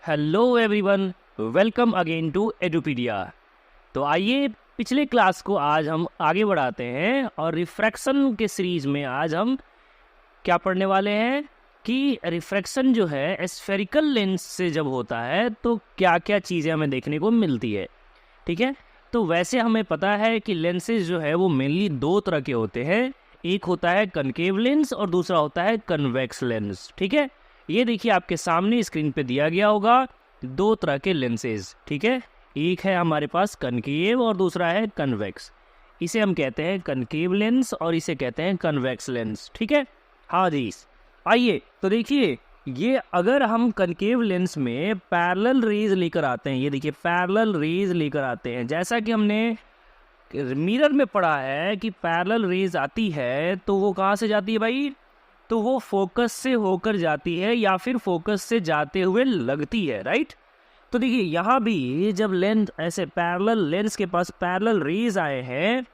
Hello everyone, welcome again to Edupedia. तो आइए पिछले क्लास को आज हम आगे बढ़ाते हैं और रिफ्रैक्शन के सीरीज में आज हम क्या पढ़ने वाले हैं कि रिफ्रैक्शन जो है स्फेरिकल लेंस से जब होता है तो क्या क्या चीज़ें हमें देखने को मिलती है। ठीक है, तो वैसे हमें पता है कि लेंसेज जो है वो मेनली दो तरह के होते हैं। एक होता है कनकेव लेंस और दूसरा होता है कन्वेक्स लेंस। ठीक है, ये देखिए आपके सामने स्क्रीन पे दिया गया होगा दो तरह के लेंसेज। ठीक है, एक है हमारे पास कनकेव और दूसरा है कन्वेक्स। इसे हम कहते हैं कनकेव लेंस और इसे कहते हैं कन्वेक्स लेंस। ठीक है, हाँ जी। आइए तो देखिए, ये अगर हम कनकेव लेंस में पैरेलल रेज लेकर आते हैं, ये देखिए पैरेलल रेज लेकर आते हैं, जैसा कि हमने मिरर में पढ़ा है कि पैरेलल रेज आती है तो वो कहाँ से जाती है भाई, तो वो फोकस से होकर जाती है या फिर फोकस से जाते हुए लगती है, राइट। तो देखिए यहाँ भी जब लेंस ऐसे पैरेलल लेंस के पास पैरेलल रेज आए हैं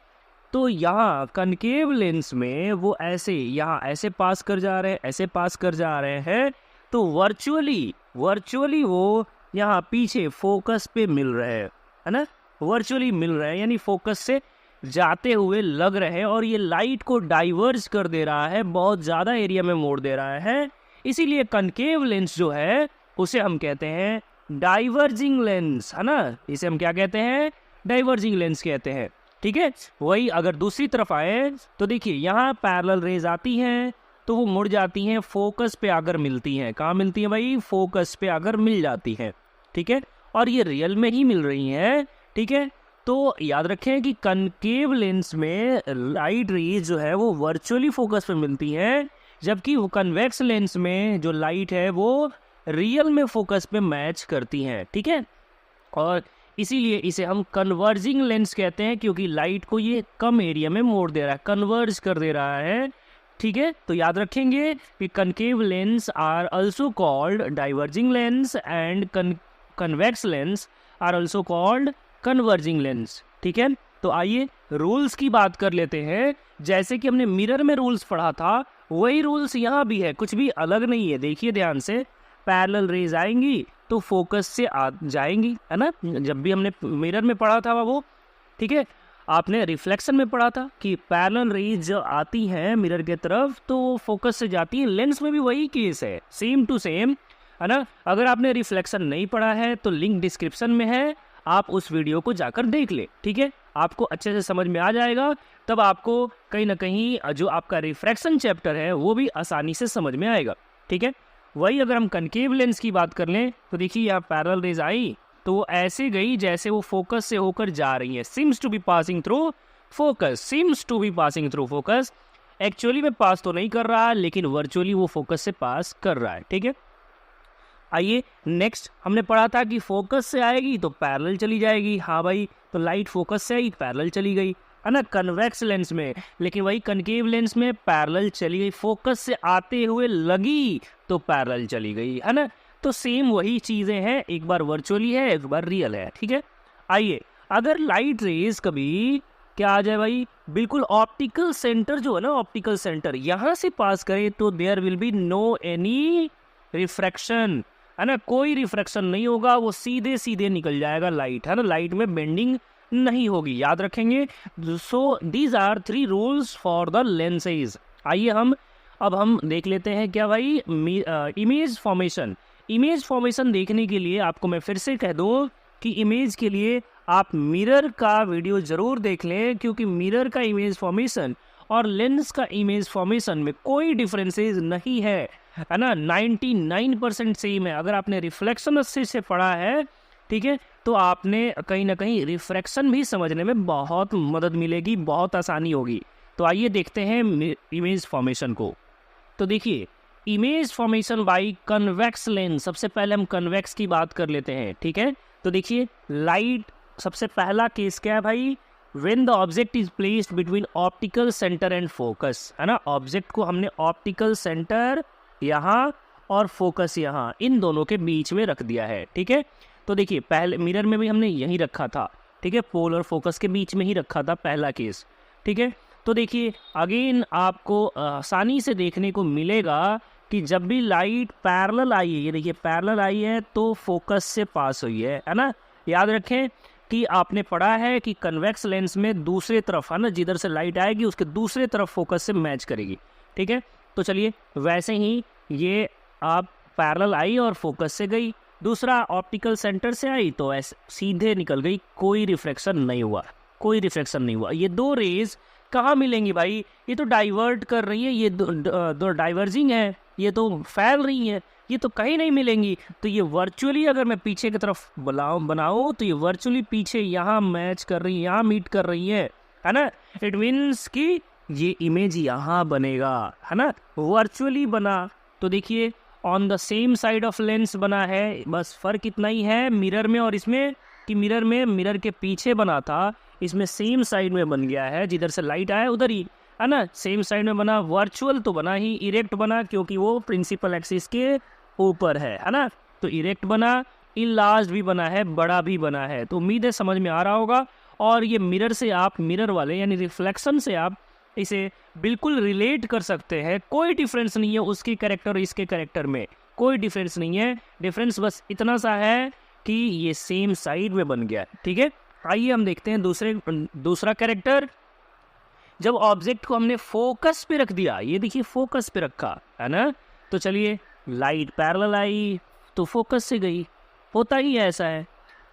तो यहाँ कनकेव लेंस में वो ऐसे यहाँ ऐसे पास कर जा रहे हैं, ऐसे पास कर जा रहे हैं, तो वर्चुअली वो यहाँ पीछे फोकस पे मिल रहे हैं, है ना। वर्चुअली मिल रहे हैं यानी फोकस से जाते हुए लग रहे हैं और ये लाइट को डाइवर्ज कर दे रहा है, बहुत ज़्यादा एरिया में मोड़ दे रहा है। इसीलिए कनकेव लेंस जो है उसे हम कहते हैं डाइवर्जिंग लेंस, है ना। इसे हम क्या कहते हैं, डाइवर्जिंग लेंस कहते हैं। ठीक है, वही अगर दूसरी तरफ आए तो देखिए यहाँ पैरेलल रेज आती हैं तो वो मुड़ जाती हैं, फोकस पे आकर मिलती हैं। कहाँ मिलती हैं भाई, फोकस पे आकर मिल जाती हैं। ठीक है, और ये रियल में ही मिल रही हैं। ठीक है, तो याद रखें कि कनकेव लेंस में लाइट रेज जो है वो वर्चुअली फोकस पे मिलती हैं, जबकि वो कन्वेक्स लेंस में जो लाइट है वो रियल में फोकस पे मैच करती हैं। ठीक है, और इसीलिए इसे हम कन्वर्जिंग लेंस कहते हैं क्योंकि लाइट को ये कम एरिया में मोड़ दे रहा है, कन्वर्ज कर दे रहा है। ठीक है, तो याद रखेंगे कि concave lens are also called diverging lens and convex lens are also called converging lens. ठीक है, तो आइए रूल्स की बात कर लेते हैं। जैसे कि हमने मिरर में रूल्स पढ़ा था वही रूल्स यहाँ भी है, कुछ भी अलग नहीं है। देखिए ध्यान से, पैरेलल रेज आएंगी तो फोकस से आ जाएंगी, है ना। जब भी हमने मिरर में पढ़ा था वो, ठीक है, आपने रिफ्लेक्शन में पढ़ा था कि पैरेलल रेज जो आती हैं मिरर के तरफ तो वो फोकस से जाती है। लेंस में भी वही केस है, सेम टू सेम, है ना। अगर आपने रिफ्लेक्शन नहीं पढ़ा है तो लिंक डिस्क्रिप्शन में है, आप उस वीडियो को जाकर देख ले। ठीक है, आपको अच्छे से समझ में आ जाएगा, तब आपको कहीं ना कहीं जो आपका रिफ्रैक्शन चैप्टर है वो भी आसानी से समझ में आएगा। ठीक है, वही अगर हम कनकेव लेंस की बात कर लें तो देखिए यहाँ पैरेलल रेज आई तो वो ऐसे गई जैसे वो फोकस से होकर जा रही है। Seems to be passing through focus, seems to be passing through focus. Actually में पास तो नहीं कर रहा लेकिन वर्चुअली वो फोकस से पास कर रहा है। ठीक है, आइए नेक्स्ट, हमने पढ़ा था कि फोकस से आएगी तो पैरेलल चली जाएगी। हाँ भाई, तो लाइट फोकस से आई पैरेलल चली गई, है ना, कन्वेक्स लेंस में। लेकिन वही कनकेव लेंस में पैरेलल चली गई, फोकस से आते हुए लगी तो पैरेलल चली गई, है ना। तो सेम वही चीज़ें हैं, एक बार वर्चुअली है एक बार रियल है। ठीक है, आइए अगर लाइट रेज कभी क्या आ जाए भाई, बिल्कुल ऑप्टिकल सेंटर जो है ना, ऑप्टिकल सेंटर यहाँ से पास करे तो there will be no any refraction, है ना। कोई रिफ्रैक्शन नहीं होगा, वो सीधे सीधे निकल जाएगा लाइट, है ना। लाइट में बेंडिंग नहीं होगी, याद रखेंगे। So these are 3 rules for the lenses. आइए अब हम देख लेते हैं क्या भाई, इमेज फॉर्मेशन। इमेज फॉर्मेशन देखने के लिए आपको मैं फिर से कह दूं कि इमेज के लिए आप मिरर का वीडियो जरूर देख लें, क्योंकि मिरर का इमेज फॉर्मेशन और लेंस का इमेज फॉर्मेशन में कोई डिफरेंसेस नहीं है ना। 99% सेम है। अगर आपने रिफ्लेक्शन अच्छे से पढ़ा है, ठीक है, तो आपने कहीं ना कहीं रिफ्रैक्शन भी समझने में बहुत मदद मिलेगी, बहुत आसानी होगी। तो आइए देखते हैं इमेज फॉर्मेशन को। तो देखिए image formation by convex lens, सबसे पहले हम कन्वेक्स की बात कर लेते हैं। ठीक है, तो देखिए लाइट, सबसे पहला केस क्या है भाई, when the object is placed between optical centre and focus, है ना। ऑब्जेक्ट को हमने ऑप्टिकल सेंटर यहाँ और फोकस यहाँ, इन दोनों के बीच में रख दिया है। ठीक है, तो देखिए पहले मिरर में भी हमने यही रखा था। ठीक है, पोल और फोकस के बीच में ही रखा था पहला केस। ठीक है, तो देखिए अगेन आपको आसानी से देखने को मिलेगा कि जब भी लाइट पैरेलल आई है, ये देखिए पैरेलल आई है तो फोकस से पास हुई है ना। याद रखें कि आपने पढ़ा है कि कन्वेक्स लेंस में दूसरे तरफ है ना, जिधर से लाइट आएगी उसके दूसरे तरफ फोकस से मैच करेगी, ठीक है। तो चलिए वैसे ही ये आप पैरेलल आई और फोकस से गई, दूसरा ऑप्टिकल सेंटर से आई तो ऐसे सीधे निकल गई, कोई रिफ्लेक्शन नहीं हुआ, कोई रिफ्लेक्शन नहीं हुआ। ये दो रेज कहाँ मिलेंगी भाई, ये तो डाइवर्ट कर रही है, ये दो डाइवर्जिंग है, ये तो फैल रही है, ये तो कहीं नहीं मिलेंगी। तो ये वर्चुअली अगर मैं पीछे की तरफ बनाऊँ तो ये वर्चुअली पीछे यहाँ मैच कर रही है, यहाँ मीट कर रही है ना। इट मीन्स कि ये इमेज यहाँ बनेगा, है ना, वर्चुअली बना। तो देखिए on the same side of lens बना है, बस फर्क इतना ही है मिरर में और इसमें कि मिरर में मिरर के पीछे बना था, इसमें सेम साइड में बन गया है, जिधर से लाइट आया उधर ही, है ना, सेम साइड में बना। वर्चुअल तो बना ही, इरेक्ट बना क्योंकि वो प्रिंसिपल एक्सिस के ऊपर है ना। तो इरेक्ट बना, इनलार्ज्ड भी बना है, बड़ा भी बना है। तो उम्मीद है समझ में आ रहा होगा। और ये मिरर से आप, मिरर वाले यानी रिफ्लेक्शन से आप इसे बिल्कुल रिलेट कर सकते हैं, कोई डिफरेंस नहीं है उसके कैरेक्टर और इसके कैरेक्टर में, कोई डिफरेंस नहीं है। डिफरेंस बस इतना सा है कि ये सेम साइड में बन गया, ठीक है। आइए हम देखते हैं दूसरा कैरेक्टर। जब ऑब्जेक्ट को हमने फोकस पे रख दिया, ये देखिए फोकस पे रखा है ना, तो चलिए लाइट पैरेलल आई तो फोकस से गई, होता ही ऐसा है।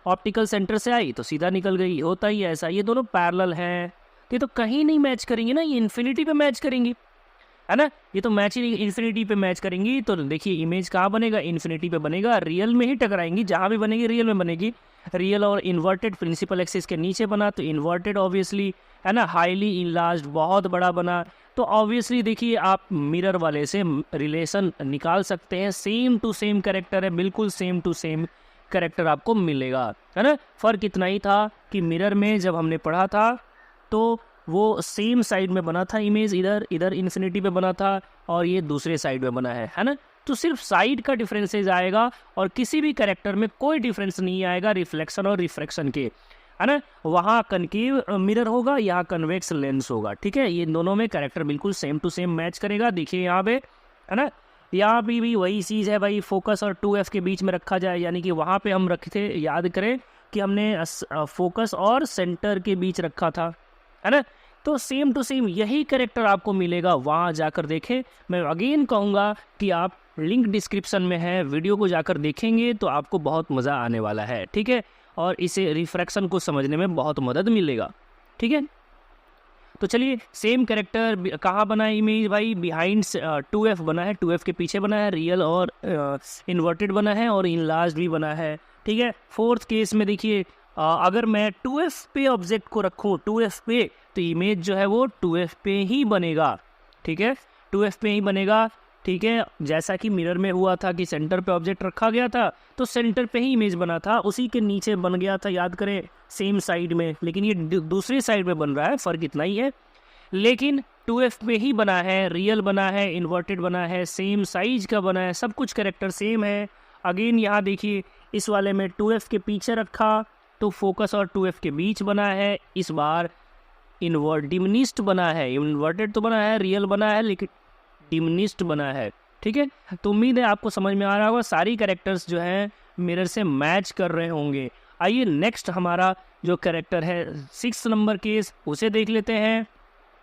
ऑप्टिकल सेंटर से आई तो सीधा निकल गई, होता ही ऐसा। ये दोनों पैरेलल हैं, ये तो कहीं नहीं मैच करेंगी ना, ये इन्फिनिटी पे मैच करेंगी, है ना, ये तो मैच ही इन्फिनिटी पे मैच करेंगी। तो देखिए इमेज कहाँ बनेगा, इन्फिनिटी पे बनेगा, रियल में ही टकराएंगी, जहाँ भी बनेगी रियल में बनेगी। रियल और इन्वर्टेड प्रिंसिपल एक्सिस के नीचे बना तो इन्वर्टेड ऑब्वियसली, है ना, हाईली इनलार्ज्ड बहुत बड़ा बना। तो ऑब्वियसली देखिए आप मिरर वाले से रिलेशन निकाल सकते हैं, सेम टू सेम कैरेक्टर है, बिल्कुल सेम टू सेम कैरेक्टर आपको मिलेगा, है ना। फर्क इतना ही था कि मिरर में जब हमने पढ़ा था तो वो सेम साइड में बना था इमेज, इधर इन्फिनिटी पे बना था और ये दूसरे साइड में बना है ना। तो सिर्फ साइड का डिफरेंसेज आएगा और किसी भी कैरेक्टर में कोई डिफरेंस नहीं आएगा रिफ्लेक्शन और रिफ्रैक्शन के, है ना। वहाँ कनकेव मिरर होगा, यहाँ कन्वेक्स लेंस होगा, ठीक है। ये दोनों में कैरेक्टर बिल्कुल सेम टू सेम मैच करेगा। देखिए यहाँ पे, है ना, यहाँ भी वही चीज़ है भाई, फोकस और 2F के बीच में रखा जाए, यानी कि वहाँ पे हम रखे थे, याद करें कि हमने फोकस और सेंटर के बीच रखा था, है ना। तो सेम टू सेम यही कैरेक्टर आपको मिलेगा, वहाँ जाकर देखें। मैं अगेन कहूँगा कि आप लिंक डिस्क्रिप्शन में है, वीडियो को जाकर देखेंगे तो आपको बहुत मज़ा आने वाला है, ठीक है। और इसे रिफ्रैक्शन को समझने में बहुत मदद मिलेगा, ठीक है। तो चलिए सेम कैरेक्टर कहाँ बना है इमेज भाई, बिहाइंड 2F बना है, 2F के पीछे बना है, रियल और इन्वर्टेड बना है और इनलार्ज्ड भी बना है, ठीक है। फोर्थ केस में देखिए अगर मैं 2F पे ऑब्जेक्ट को रखूँ, 2F पे, तो इमेज जो है वो 2F पे ही बनेगा, ठीक है, 2F पे ही बनेगा, ठीक है। जैसा कि मिरर में हुआ था कि सेंटर पे ऑब्जेक्ट रखा गया था तो सेंटर पे ही इमेज बना था, उसी के नीचे बन गया था, याद करें, सेम साइड में। लेकिन ये दूसरी साइड में बन रहा है, फ़र्क इतना ही है, लेकिन 2F पे ही बना है, रियल बना है, इन्वर्टेड बना है, सेम साइज का बना है, सब कुछ कैरेक्टर सेम है। अगेन यहाँ देखिए इस वाले में 2F के पीछे रखा तो फोकस और 2F के बीच बना है, इस बार डिमिनिस्ट बना है, इन्वर्टेड तो बना है, रियल बना है, लेकिन डिमिनिस्ट बना है, ठीक है। तो उम्मीद है आपको समझ में आ रहा होगा, सारी कैरेक्टर्स जो हैं मिरर से मैच कर रहे होंगे। आइए नेक्स्ट हमारा जो कैरेक्टर है 6 नंबर केस, उसे देख लेते हैं।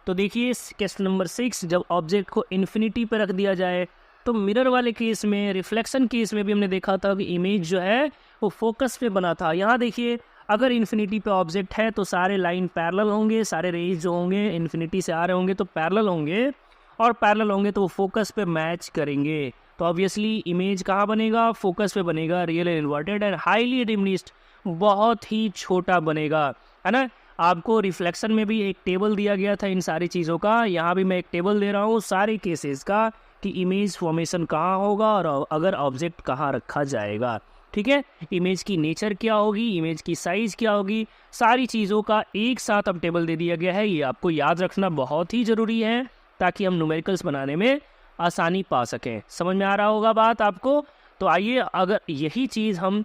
तो देखिए केस नंबर 6, जब ऑब्जेक्ट को इन्फिनिटी पर रख दिया जाए तो मिरर वाले केस में, रिफ्लेक्शन केस में भी हमने देखा था कि इमेज जो है वो फोकस पे बना था। यहाँ देखिए अगर इन्फिनिटी पे ऑब्जेक्ट है तो सारे लाइन पैरेलल होंगे, सारे रेज जो होंगे इन्फिनिटी से आ रहे होंगे तो पैरेलल होंगे, और पैरेलल होंगे तो वो फोकस पे मैच करेंगे। तो ऑब्वियसली इमेज कहाँ बनेगा, फोकस पे बनेगा, real and inverted and highly diminished, बहुत ही छोटा बनेगा, है ना। आपको रिफ्लेक्शन में भी एक टेबल दिया गया था इन सारी चीज़ों का, यहाँ भी मैं एक टेबल दे रहा हूँ सारे केसेस का कि इमेज फॉर्मेशन कहाँ होगा और अगर ऑब्जेक्ट कहाँ रखा जाएगा, ठीक है। इमेज की नेचर क्या होगी, इमेज की साइज़ क्या होगी, सारी चीज़ों का एक साथ अब टेबल दे दिया गया है। ये आपको याद रखना बहुत ही ज़रूरी है ताकि हम न्यूमेरिकल्स बनाने में आसानी पा सकें। समझ में आ रहा होगा बात आपको। तो आइए अगर यही चीज़ हम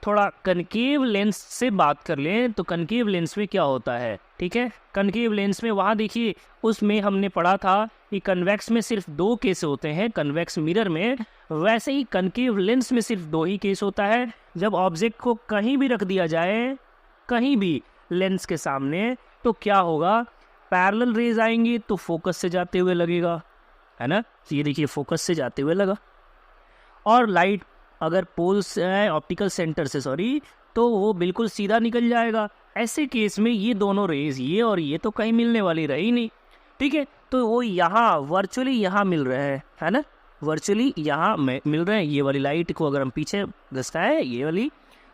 थोड़ा कनकेव लेंस से बात कर लें तो कनकेव लेंस में क्या होता है, ठीक है। कनकेव लेंस में वहाँ देखिए उसमें हमने पढ़ा था कि कन्वेक्स में सिर्फ 2 केस होते हैं कन्वेक्स मिरर में, वैसे ही कनकेव लेंस में सिर्फ 2 ही केस होता है। जब ऑब्जेक्ट को कहीं भी रख दिया जाए, कहीं भी लेंस के सामने, तो क्या होगा, पैरेलल रेज आएंगी तो फोकस से जाते हुए लगेगा, है ना। ये देखिए फोकस से जाते हुए लगा। और लाइट अगर पोल से है, ऑप्टिकल सेंटर से सॉरी, तो वो बिल्कुल सीधा निकल जाएगा। ऐसे केस में ये दोनों रेज, ये और ये तो कहीं मिलने वाली रही नहीं, ठीक है। तो वो यहाँ वर्चुअली यहाँ मिल रहे हैं, है ना, वर्चुअली यहाँ मिल रहे हैं। ये वाली लाइट को अगर हम पीछे घसता है, ये वाली,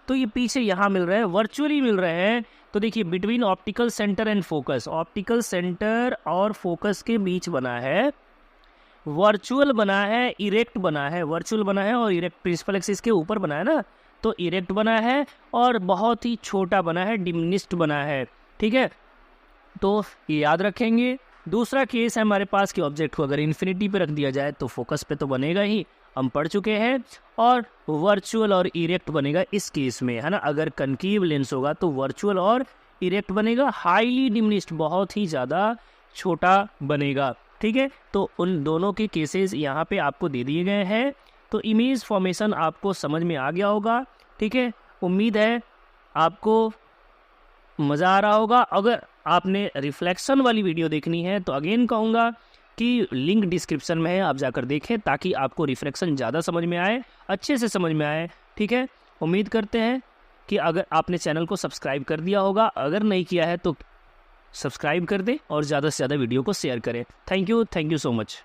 तो ये पीछे यहाँ मिल रहे हैं, वर्चुअली मिल रहे हैं। तो देखिए between optical centre and focus, optical centre और फोकस के बीच बना है, वर्चुअल बना है, इरेक्ट बना है, वर्चुअल बना है और इरेक्ट प्रिंसिपल एक्सिस के ऊपर बना है ना, तो इरेक्ट बना है और बहुत ही छोटा बना है, डिमिनिश्ड बना है, ठीक है। तो ये याद रखेंगे। दूसरा केस है हमारे पास कि ऑब्जेक्ट को अगर इन्फिनिटी पे रख दिया जाए तो फोकस पे तो बनेगा ही, हम पढ़ चुके हैं। और वर्चुअल और इरेक्ट बनेगा इस केस में, है ना। अगर कनकेव लेंस होगा तो वर्चुअल और इरेक्ट बनेगा, हाईली डिमिनिश्ड बहुत ही ज़्यादा छोटा बनेगा, ठीक है। तो उन दोनों के केसेस यहाँ पे आपको दे दिए गए हैं। तो इमेज फॉर्मेशन आपको समझ में आ गया होगा, ठीक है। उम्मीद है आपको मज़ा आ रहा होगा। अगर आपने रिफ्लेक्शन वाली वीडियो देखनी है तो अगेन कहूँगा कि लिंक डिस्क्रिप्शन में है, आप जाकर देखें ताकि आपको रिफ्लेक्शन ज़्यादा समझ में आए, अच्छे से समझ में आए, ठीक है। उम्मीद करते हैं कि अगर आपने चैनल को सब्सक्राइब कर दिया होगा, अगर नहीं किया है तो सब्सक्राइब कर दें और ज़्यादा से ज़्यादा वीडियो को शेयर करें। Thank you so much.